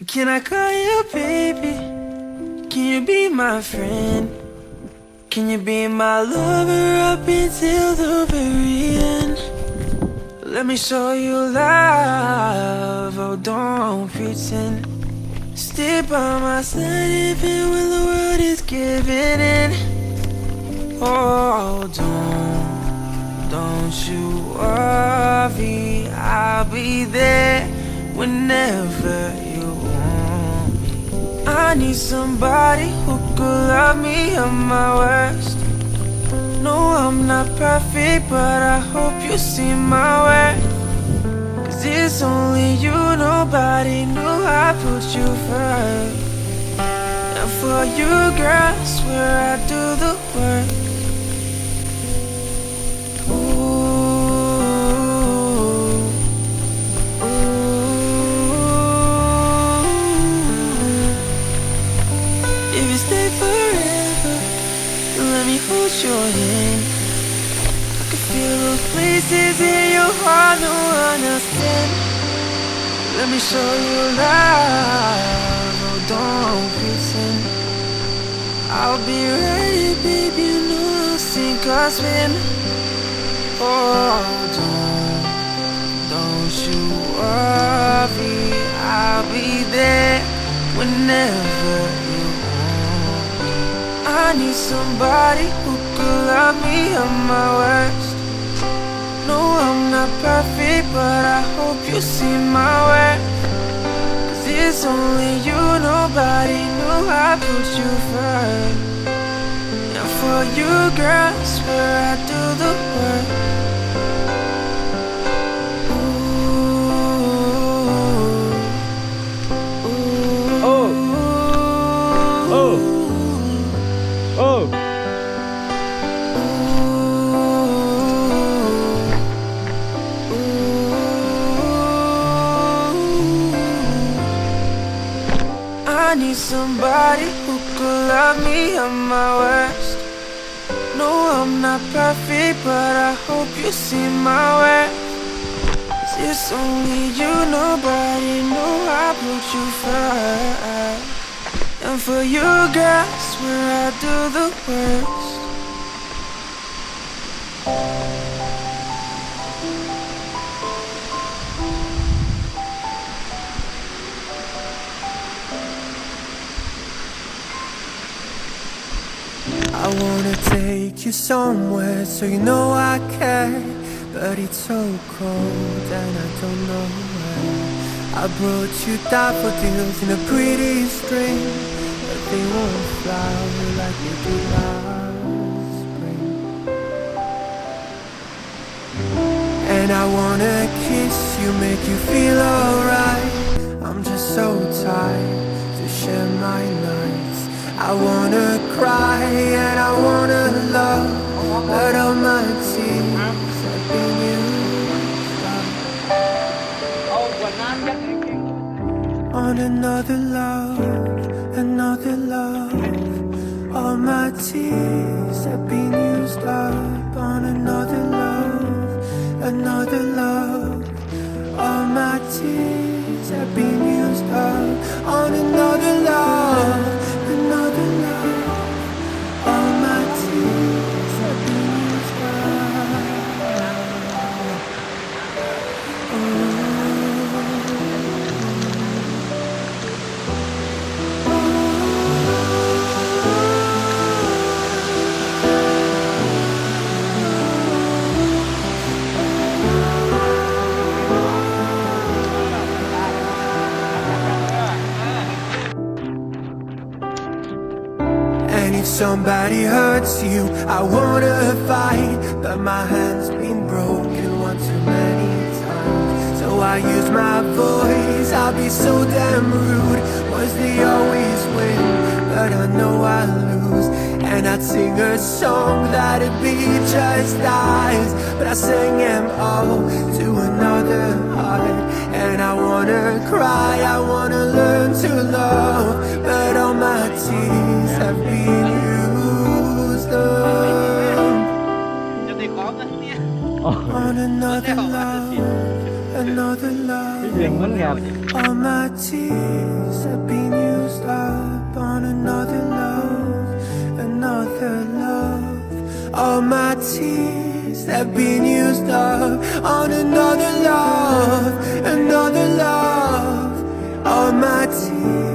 Can I call you baby? Can you be my friend? Can you be my lover up until the very end? Let me show you love, oh don't pretend. Stay by my side even when the world is giving in. Oh don't you worry, I'll be there whenever you want me. I need somebody who could love me at my worst. No, I'm not perfect, but I hope you see my worth. 'Cause it's only you, nobody knew I put you first. And for you, girl, I swear I do the work. If you stay forever, then let me hold your hand. I can feel those places in your heart no one else can. Let me show you love, oh don't pretend. I'll be ready, baby, you know I'll sink or swim. Oh don't you worry, I'll be there whenever you want me. I need somebody who could love me at my worst. No, I'm not perfect, but I hope you see my worth. 'Cause it's only you, nobody knew I put you first. And for you, girl, I swear I do the work. I need somebody who could love me at my worst. No, I'm not perfect, but I hope you see my worth. 'Cause it's only you, nobody knew I put you first. And for you, girl, I swear I do the worst. I wanna take you somewhere so you know I care. But it's so cold and I don't know where. I brought you daffodils in a pretty string, but they won't flower like they did last spring. And I wanna kiss you, make you feel alright. I'm just so tired to share my nights. I wanna cry and I wanna love, but all my tears have been used up on another love, another love. All my tears have been used up on another love, another love. All my tears have been used up on another love. Another love, all my tears have been used up. If somebody hurts you, I wanna fight, but my hand's been broken one too many times. So I use my voice, I'll be so damn rude. Was they always win, but I know I lose. And I'd sing a song that'd be just eyes, but I sang them all to another heart. And I wanna cry, I wanna learn to love, but all my tears have been used up on another love, another love. All my tears All my tears have been used up on another love, another love. All my tears